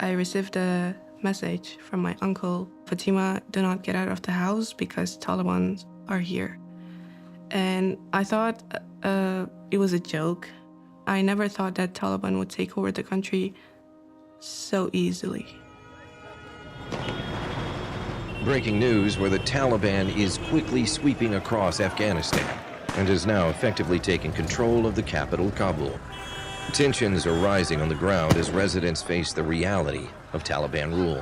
I received a message from my uncle, Fatima, do not get out of the house because Taliban are here. And I thought it was a joke. I never thought that Taliban would take over the country so easily. Breaking news where the Taliban is quickly sweeping across Afghanistan and is now effectively taking control of the capital, Kabul. Tensions are rising on the ground as residents face the reality of Taliban rule.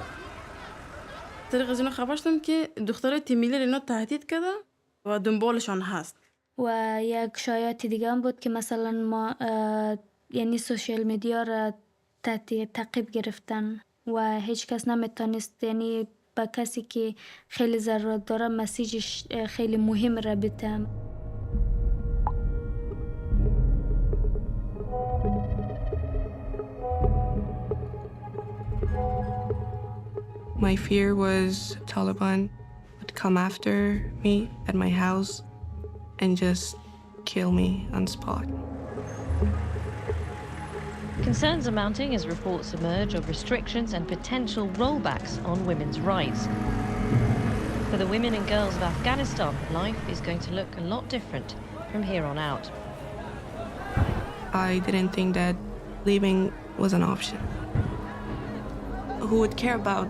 طریق از اینو خبر شدم که دختر تیمیلر اینا تهدید کرده و دنبالشان هست. و یک شایعات دیگه هم بود که مثلا ما یعنی سوشیل میدیا را تعقیب گرفتن و هیچ کس نمیتونست یعنی با کسی که خیلی ضرورت داره مسیجش خیلی مهم را بتم. My fear was Taliban would come after me at my house and just kill me on spot. Concerns are mounting as reports emerge of restrictions and potential rollbacks on women's rights. For the women and girls of Afghanistan, life is going to look a lot different from here on out. I didn't think that leaving was an option. Who would care about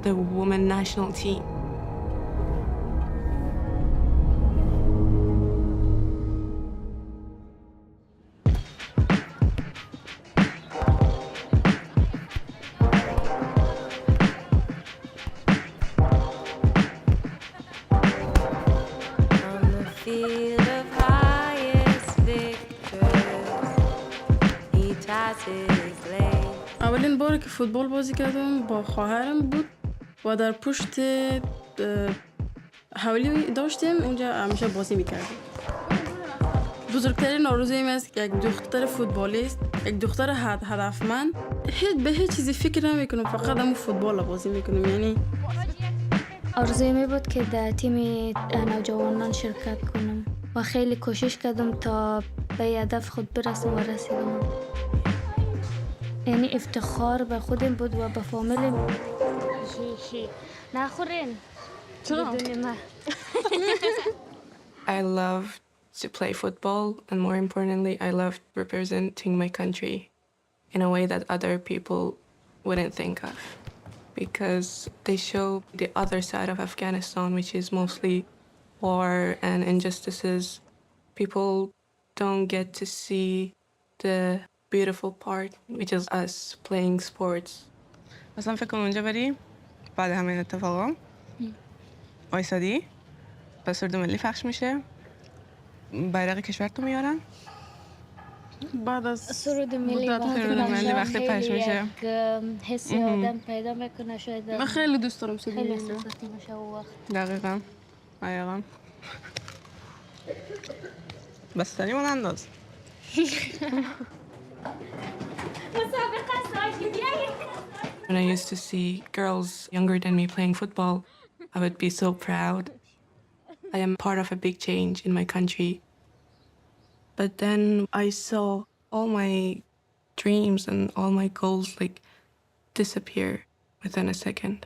the women national team? اولین باری که فوتبال بازی کردم با خواهرم بود و در پشت حولی داشتیم اونجا همیشه بازی میکردیم. بزرگترین آرزویم است که یک دختر فوتبالیست، یک دختر هدفمند به هیچ چیزی فکر نمیکنم، فقط همون فوتبال بازی میکنم. یعنی آرزوی می بود که در تیم نوجوانان شرکت کنم و خیلی کوشش کردم تا به هدف خود برسم و رسیدم. یعنی افتخار به خودم بود و به فامیلم. نخورین. I loved to play football, and more importantly, I loved representing my country in a way that other people wouldn't think of, because they show the other side of Afghanistan, which is mostly war and injustices. People don't get to see the beautiful part, which is us playing sports. مثلا فکر کن اونجا بری بعد همین اتفاقا وایسادی با سرود ملی پخش میشه، بیرق کشورتو میارن بعد از سرود ملی وقتی پخش میشه حسی آدم پیدا میکنه. شاید من خیلی دوست دارم سرود خیلی ملی. احساساتی میشه اون وقت. دقیقا بستنی من انداز. When I used to see girls younger than me playing football, I would be so proud. I am part of a big change in my country. But then I saw all my dreams and all my goals disappear within a second.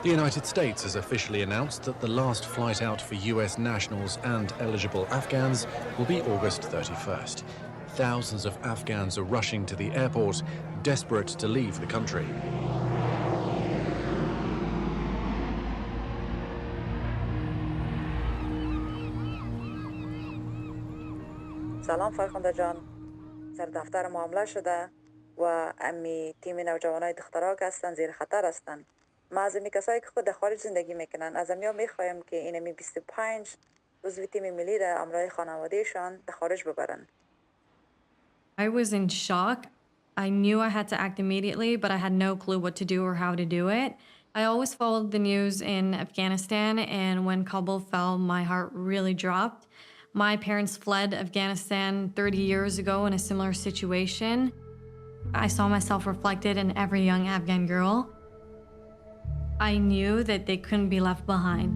The United States has officially announced that the last flight out for US nationals and eligible Afghans will be August 31st. Thousands of Afghans are rushing to the airport, desperate to leave the country. سلام فرخنده جان، سر دفتر معامله شده و امی تیم نوجوانای دخترها که هستن زیر خطر هستن. ما از امی کسایی که خود در خارج زندگی میکنن از امیا میخوایم که این امی 25 عضو تیم ملی را امرای خانوادهشان در خارج ببرن. I was in shock. I knew I had to act immediately, but I had no clue what to do or how to do it. I always followed the news in Afghanistan, and when Kabul fell, my heart really dropped. My parents fled Afghanistan 30 years ago in a similar situation. I saw myself reflected in every young Afghan girl. I knew that they couldn't be left behind.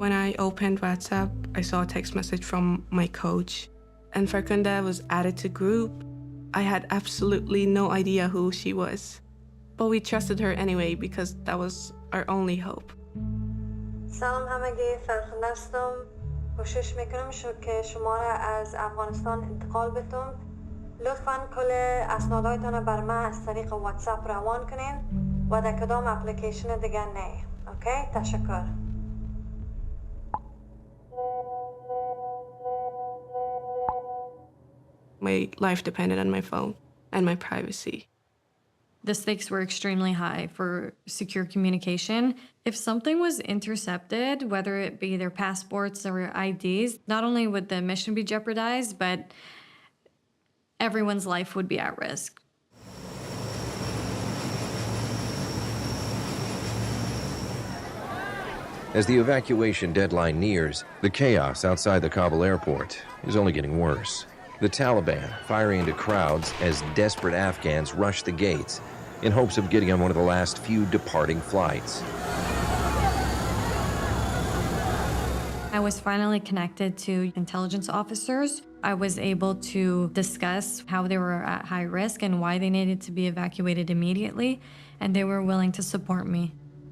When I opened WhatsApp, I saw a text message from my coach and Farkunda was added to group, I had absolutely no idea who she was. But we trusted her anyway because that was our only hope. سلام همگی، فرخنده هستم. کوشش میکنم که شما را از افغانستان انتقال بدم. لطفاً کل اسنادهایتان بر من از طریق واتساپ روان کنین و در کدام اپلیکیشن دیگه نه. اوکی؟ تشکر. My life depended on my phone and my privacy. The stakes were extremely high for secure communication. If something was intercepted, whether it be their passports or IDs, not only would the mission be jeopardized, but everyone's life would be at risk. As the evacuation deadline nears, the chaos outside the Kabul airport is only getting worse. The Taliban firing into crowds as desperate Afghans rush the gates in hopes of getting on one of the last few departing flights. I was finally connected to intelligence officers. I was able to discuss how they were at high risk and why they needed to be evacuated immediately, and they were willing to support me.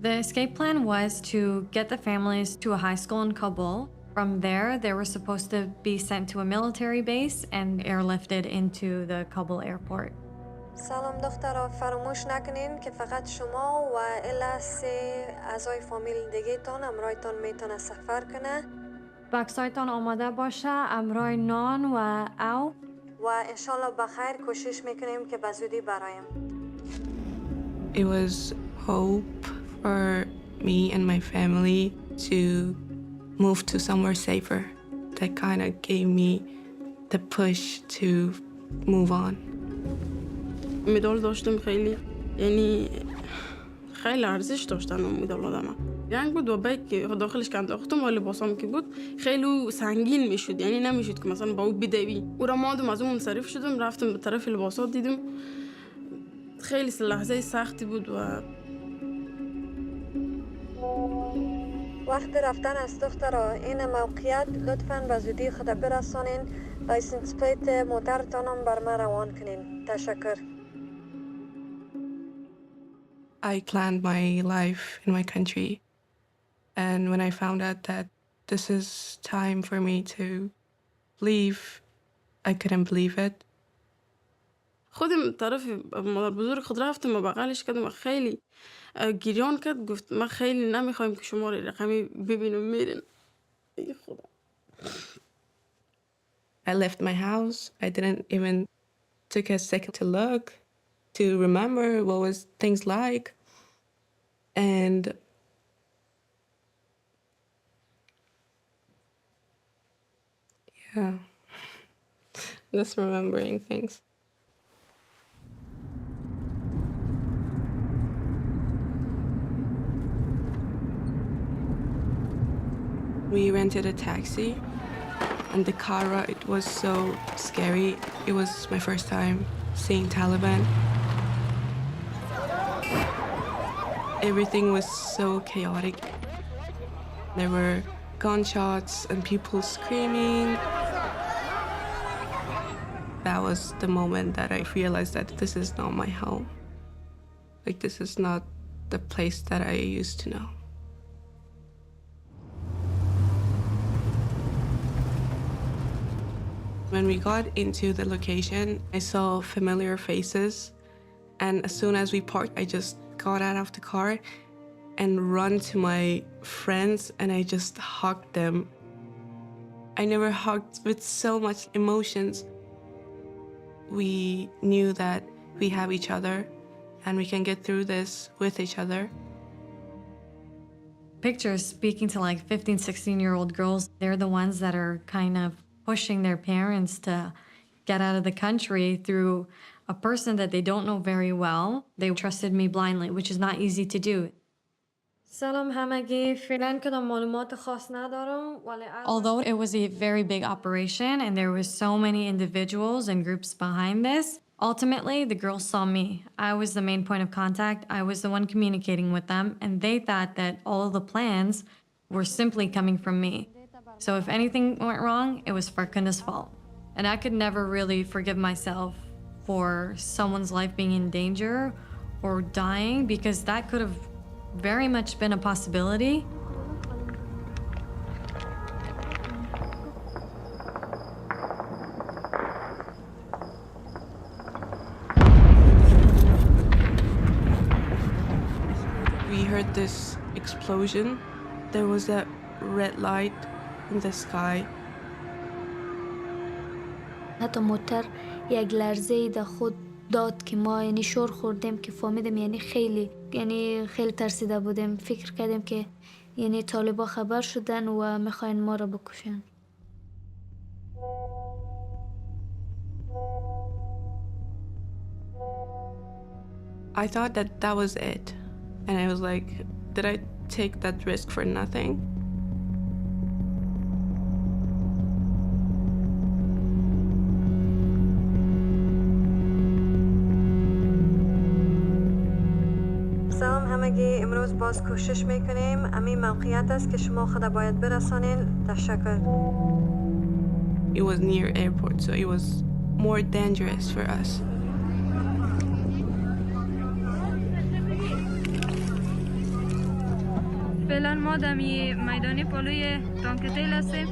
The escape plan was to get the families to a high school in Kabul. From there, they were supposed to be sent to a military base and airlifted into the Kabul airport. سلام دخترها، فراموش نکنین که فقط شما و الا 3 اعضای فامیل دیگه تان همراهتان میتونه سفر کنه. بکسایتان آماده باشه، امرای نان و او. و انشالله بخیر کوشش میکنیم که بزودی برایم. It was hope for me and my family to move to somewhere safer. That kind of gave me the push to move on. مدال داشتم خیلی، یعنی خیلی ارزش داشتن اون مدال آدم. رنگ بود و بیگ که داخلش کم داختم و لباسام که بود خیلی سنگین میشد، یعنی نمیشد که مثلا با او بدوی. او را مادم از اون منصرف شدم، رفتم به طرف لباسات دیدم. خیلی لحظه سختی بود و وقت رفتن از دخترها، این موقعیت لطفاً به زودی خود برسانین. لایسنس پلیت موترتانم بر من روان کنین. تشکر. I planned my life in my country, and when I found out that this is time for me to leave, I couldn't believe it. خودم طرف مادر بزرگ خود رفتم و بغلش کردم و خیلی گریان کرد. گفت ما خیلی نمیخوایم که شما رقمی ببینم میرین. ای خدا. I left my house. I didn't even take a second to look, to remember what was things like. And yeah, just remembering things. We rented a taxi, and the car ride was so scary. It was my first time seeing Taliban. Everything was so chaotic. There were gunshots and people screaming. That was the moment that I realized that this is not my home. Like, this is not the place that I used to know. When we got into the location, I saw familiar faces, and as soon as we parked, I just got out of the car and run to my friends, and I just hugged them. I never hugged with so much emotions. We knew that we have each other, and we can get through this with each other. Pictures speaking to like 15, 16-year-old girls, they're the ones that are kind of pushing their parents to get out of the country through a person that they don't know very well. They trusted me blindly, which is not easy to do. Although it was a very big operation and there was so many individuals and groups behind this, ultimately the girls saw me. I was the main point of contact. I was the one communicating with them, and they thought that all of the plans were simply coming from me. So if anything went wrong, it was Farkunda's fault. And I could never really forgive myself for someone's life being in danger or dying, because that could have very much been a possibility. We heard this explosion. There was that red light in the sky. حتی موتر یک لرزه در خود داد که ما یعنی شور خوردیم که فهمیدیم یعنی خیلی ترسیده بودیم. فکر کردیم که یعنی طالبا خبر شدن و میخواین ما را بکشن. I thought that that was it. And I was like, did I take that risk for nothing? سلام همگی، امروز باز کوشش میکنیم. همین موقعیت است که شما خود باید برسانین. تشکر. It was near airport, so it was more dangerous for us. فعلا ما دمی میدان پالوی تانک تیل هستیم.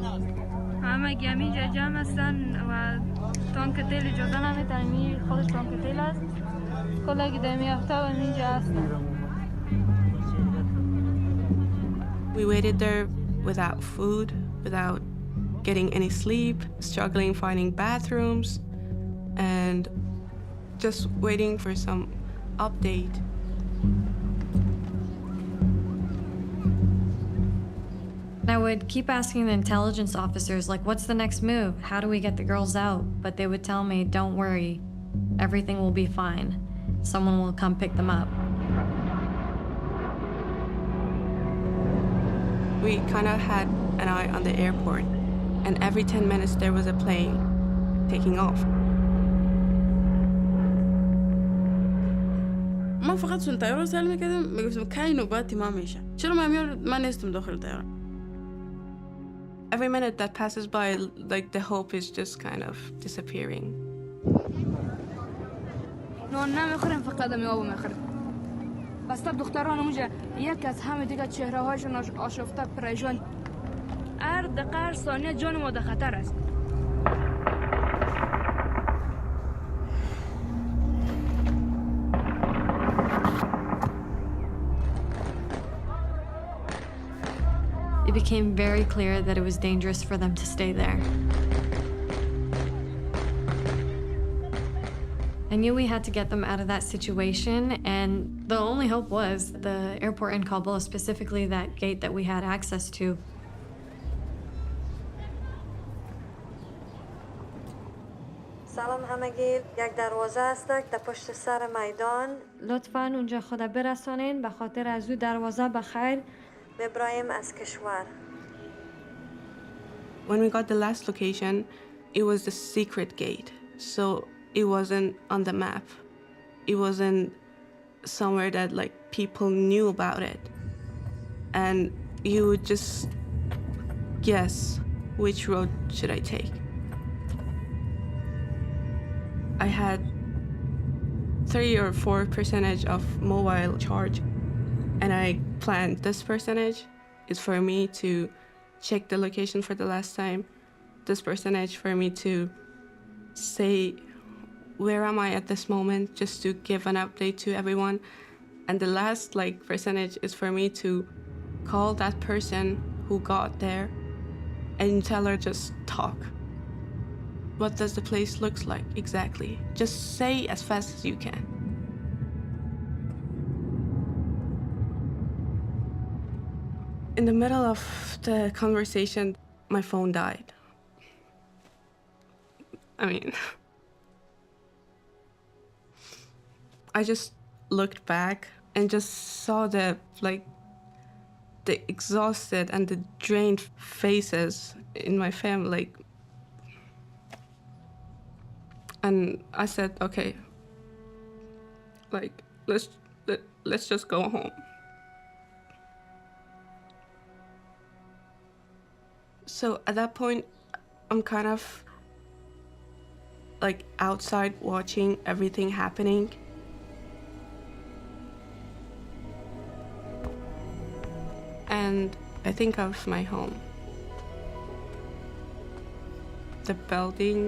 همه گمی جا جمع هستن و تانک تیل اجازه نمیتن. خودش تانک تیل است. کلاگی دمی هفته و اینجا هستن. We waited there without food, without getting any sleep, struggling finding bathrooms, and just waiting for some update. I would keep asking the intelligence officers, like, what's the next move? How do we get the girls out? But they would tell me, don't worry, everything will be fine. Someone will come pick them up. We kind of had an eye on the airport, and every 10 minutes there was a plane taking off. ما فقط سون طیاره سل میکردم میگفتم کی نوبتی ما میشه چرا من نیستم داخل طیاره. Every minute that passes by, like, the hope is just kind of disappearing. نون نمیخوریم فقط دمی آبو میخوریم. بس تب دختران اونجا یک از همه دیگه چهره هاشون آشفته پریشان. هر دقیقه هر ثانیه جان ما در خطر است. It became very clear that it was dangerous for them to stay there. I knew we had to get them out of that situation, and the only hope was the airport in Kabul, specifically that gate that we had access to. سلام همگی، یک دروازه است در پشت سر میدان. لطفاً اونجا خدا برسانین به خاطر از او دروازه بخیر. ببرایم از کشور. When we got the last location, it was the secret gate, so it wasn't on the map. It wasn't somewhere that, like, people knew about it. And you would just guess, which road should I take? I had 3 or 4% of mobile charge, and I planned this percentage is for me to check the location for the last time. This percentage for me to say where am I at this moment, just to give an update to everyone. And the last, like, percentage is for me to call that person who got there and tell her just talk. What does the place look like exactly? Just say as fast as you can. In the middle of the conversation, my phone died. I mean, I just looked back and just saw the exhausted and the drained faces in my family, like, and I said, okay, like, let's just go home. So at that point, I'm kind of like outside watching everything happening. And I think of my home. The building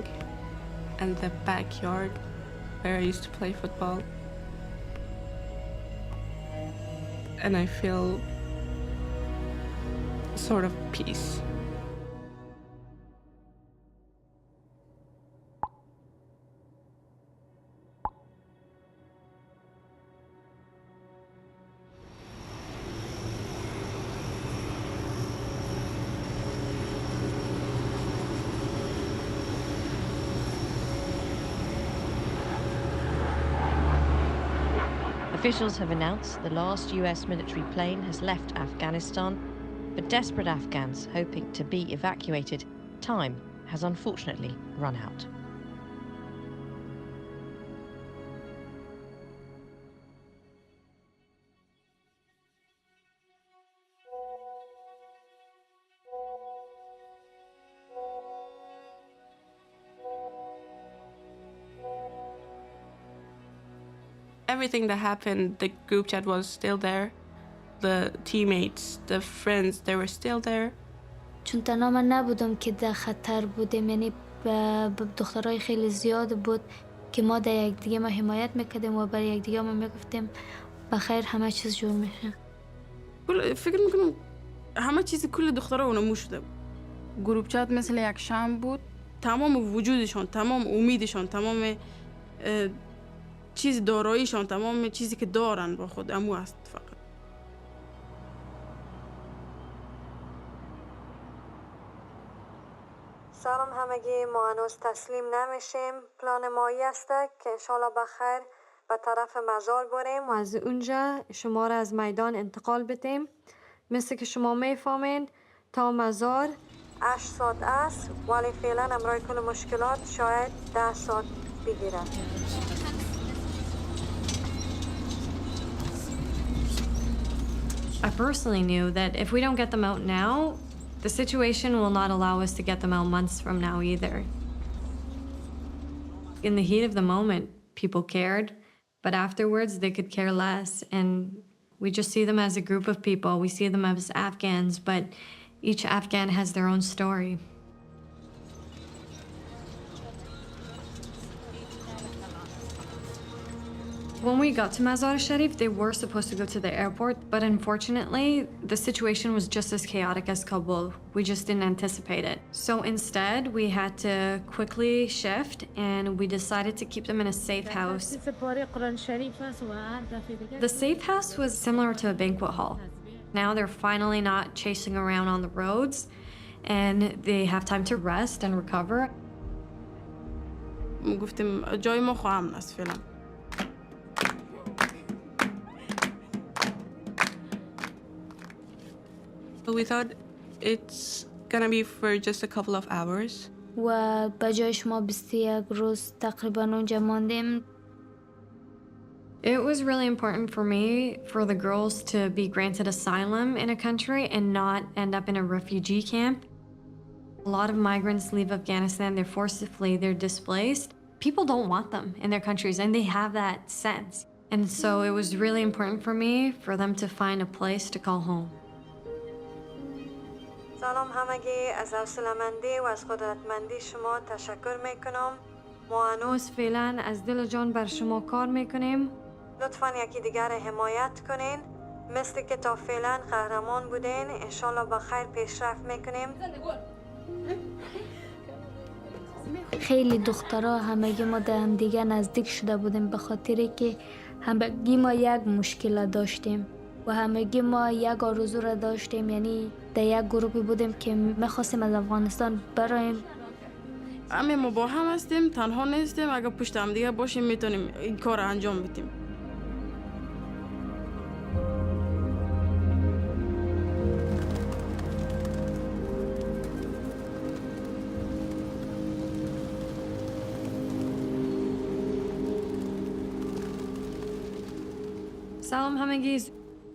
and the backyard where I used to play football. And I feel sort of peace. Officials have announced the last US military plane has left Afghanistan, but desperate Afghans hoping to be evacuated, time has unfortunately run out. Everything that happened, the group chat was still there. The teammates, the friends, they were still there. چون تنها من نبودم که در خطر بودیم، یعنی دخترای خیلی زیاد بود که ما در یکدیگه ما حمایت میکردیم و برای یکدیگه ما میگفتیم بخیر همه چیز جور میشه. فکر میکنم همه چیز کل دخترها اونمو شده بود. گروپ چت مثل یک شمع بود. تمام وجودشان، تمام امیدشان، تمام چیز داراییشان، تمام چیزی که دارن با خود امو است فقط. سلام همگی، ما هنوز تسلیم نمیشیم. پلان مایی است که انشالله بخیر به طرف مزار بریم و از اونجا شما را از میدان انتقال بدیم. مثل که شما میفهمین تا مزار 8 ساعت است، ولی فعلا امرای کل مشکلات شاید 10 ساعت بگیرد. I personally knew that if we don't get them out now, the situation will not allow us to get them out months from now either. In the heat of the moment, people cared, but afterwards they could care less. And we just see them as a group of people. We see them as Afghans, but each Afghan has their own story. When we got to Mazar Sharif, they were supposed to go to the airport, but unfortunately, the situation was just as chaotic as Kabul. We just didn't anticipate it. So instead, we had to quickly shift, and we decided to keep them in a safe house. The safe house was similar to a banquet hall. Now they're finally not chasing around on the roads, and they have time to rest and recover. گفتیم جای ما خواهم است فعلا. We thought it's gonna be for just a couple of hours. و بجایش ما 21 روز تقریبا اونجا ماندیم. It was really important for me for the girls to be granted asylum in a country and not end up in a refugee camp. A lot of migrants leave Afghanistan, they're forced to flee, they're displaced. People don't want them in their countries, and they have that sense. And so it was really important for me for them to find a place to call home. سلام همگی، از حوصله‌مندی و از قدرتمندی شما تشکر میکنم. ما هنوز فعلا از دل جان بر شما کار میکنیم. لطفاً یکی دیگر حمایت کنین. مثل که تا فعلا قهرمان بودین، انشالله با خیر پیشرفت میکنیم. خیلی دخترها همگی ما در هم دیگه نزدیک شده بودیم به خاطری که همگی ما یک مشکل داشتیم و همگی ما یک آرزو را داشتیم، یعنی در یک گروهی بودیم که میخواستیم از افغانستان برایم. همه ما با هم هستیم، تنها نیستیم. اگر پشت هم دیگه باشیم میتونیم این کار را انجام بدیم. سلام همگی،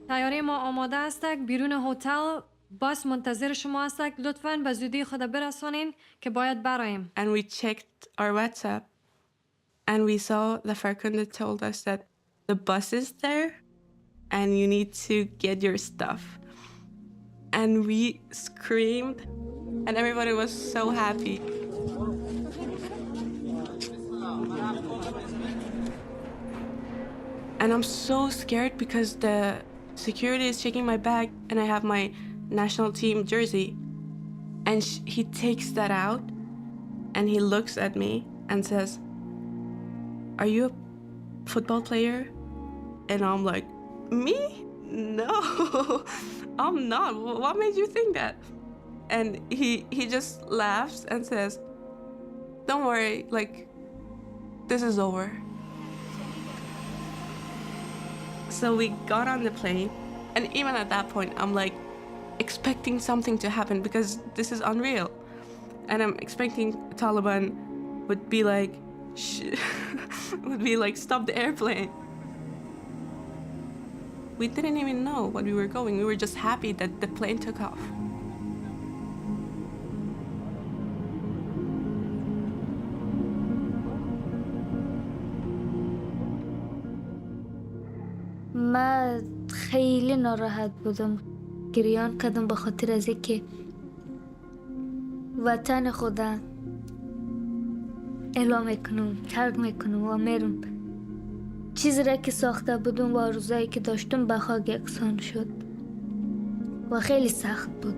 تیاره ما آماده است. بیرون هتل باس منتظر شما است. لطفاً به زودی خود برسانین که باید برایم. And we checked our WhatsApp And we saw the Farkunda told us that the bus is there and you need to get your stuff. And we screamed and everybody was so happy. And I'm so scared because the security is checking my bag and I have my national team jersey. And he takes that out and he looks at me and says, "Are you a football player?" And I'm like, "Me? No, I'm not. What made you think that?" And he just laughs and says, "Don't worry, like, this is over." So we got on the plane, and even at that point, I'm like expecting something to happen because this is unreal. And I'm expecting Taliban would be like, stop the airplane. We didn't even know what we were going. We were just happy that the plane took off. من خیلی ناراحت بودم، گریان کردم به خاطر از اینکه وطن خودم اعلام میکنم، ترک میکنم و میرم. چیزی را که ساخته بودم و آرزوهایی که داشتم به خاک یکسان شد و خیلی سخت بود.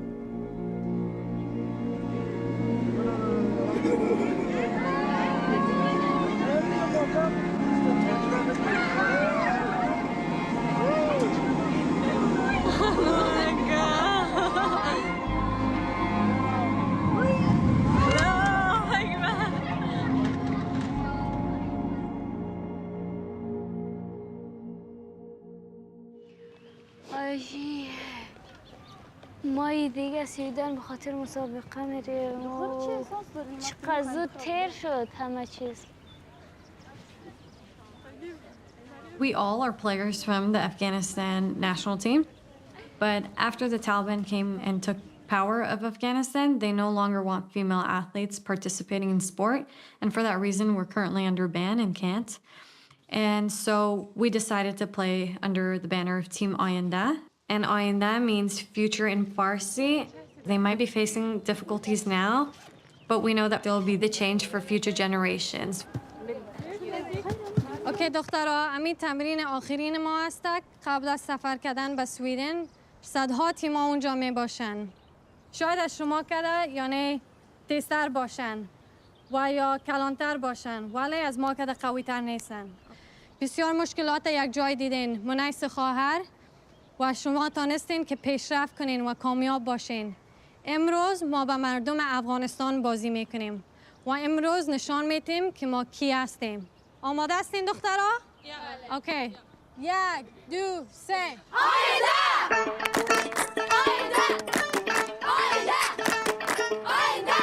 ما دیگه سویدن به خاطر مسابقه میریم. چقدر زود تیر شد همه چیز. We all are players from the Afghanistan national team, but after the Taliban came and took power of Afghanistan, they no longer want female athletes participating in sport, and for that reason, we're currently under ban and can't. And so we decided to play under the banner of Team Ayenda. And Ayenda means future in Farsi. They might be facing difficulties now, but we know that there will be the change for future generations. اوکی دخترها، همین تمرین آخرین ما هستک. قبل از سفر کردن به سویدن صدها تیما اونجا می باشن. شاید از شما کده یعنی تیزتر باشن و یا کلانتر باشن، ولی از ما کده قوی تر نیستن. بسیار مشکلات یک جای دیدین، منیس خواهر و شما تانستین که پیشرفت کنین و کامیاب باشین. امروز ما به مردم افغانستان بازی میکنیم و امروز نشان میتیم که ما کی هستیم. آماده هستین دخترها؟ اوکی. 1 2 3 آینده! آینده! آینده! آینده!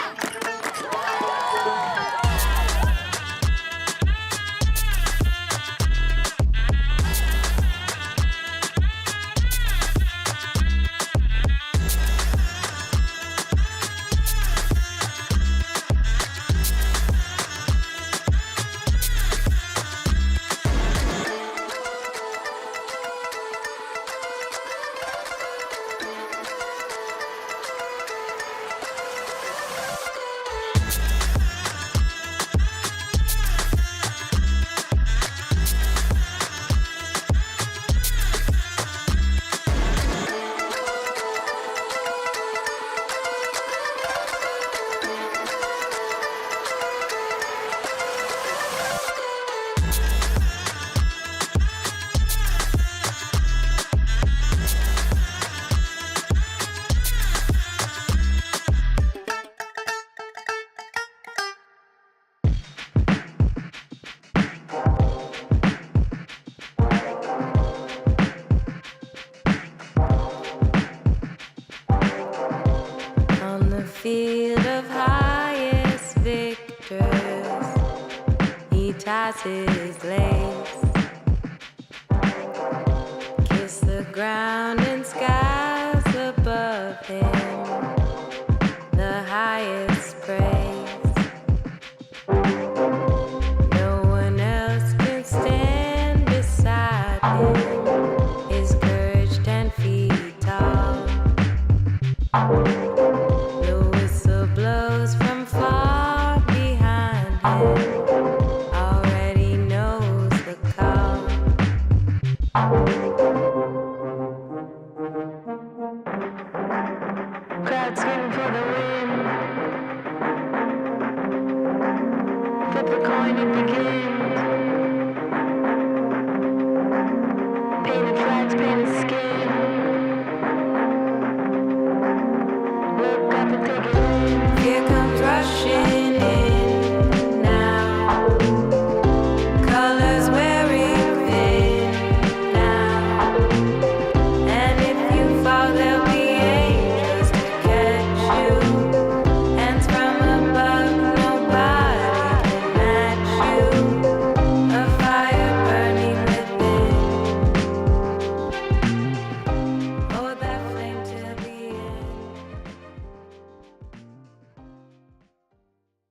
Field of highest victors, he ties his lace, kiss the ground and skies above him, the highest praise. No one already knows the call. Crowd screaming for the win. Flip the coin, it begins.